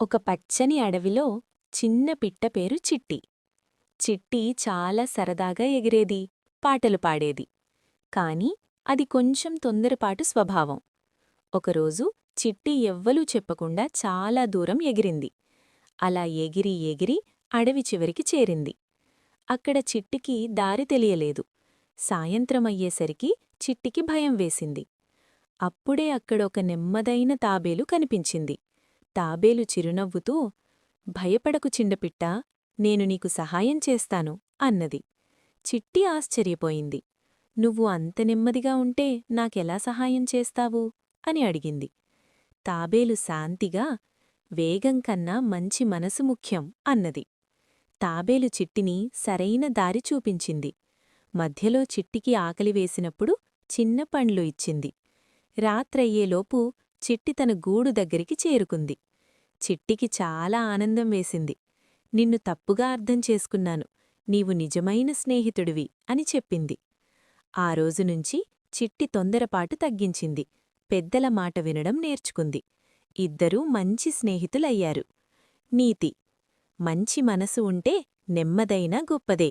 ఒక పచ్చని అడవిలో చిన్న పిట్ట పేరు చిట్టి. చిట్టి చాలా సరదాగా ఎగిరేది, పాటలు పాడేది. కాని అది కొంచెం తొందరపాటు స్వభావం. ఒకరోజు చిట్టి ఎవ్వలూ చెప్పకుండా చాలా దూరం ఎగిరింది. అలా ఎగిరి ఎగిరి అడవి చివరికి చేరింది. అక్కడ చిట్టికి దారి తెలియలేదు. సాయంత్రమయ్యేసరికి చిట్టికి భయం వేసింది. అప్పుడే అక్కడొక నెమ్మదైన తాబేలు కనిపించింది. తాబేలు చిరునవ్వుతూ, భయపడకు చిన్నపిట్టా, నేను నీకు సహాయం చేస్తాను అన్నది. చిట్టి ఆశ్చర్యపోయింది. నువ్వు అంత నెమ్మదిగా ఉంటే నాకెలా సహాయం చేస్తావు అని అడిగింది. తాబేలు శాంతిగా, వేగం కన్నా మంచి మనసు ముఖ్యం అన్నది. తాబేలు చిట్టిని సరైన దారి చూపించింది. మధ్యలో చిట్టికి ఆకలివేసినప్పుడు చిన్న పండ్లు ఇచ్చింది. రాత్రయ్యేలోపు చిట్టి తన గూడు దగ్గరికి చేరుకుంది. చిట్టికి చాలా ఆనందం వేసింది. నిన్ను తప్పుగా అర్థం చేసుకున్నాను, నీవు నిజమైన స్నేహితుడివి అని చెప్పింది. ఆ రోజునుంచి చిట్టి తొందరపాటు తగ్గించింది, పెద్దల మాట వినడం నేర్చుకుంది. ఇద్దరూ మంచి స్నేహితులయ్యారు. నీతి: మంచి మనసు ఉంటే నెమ్మదైనా గొప్పదే.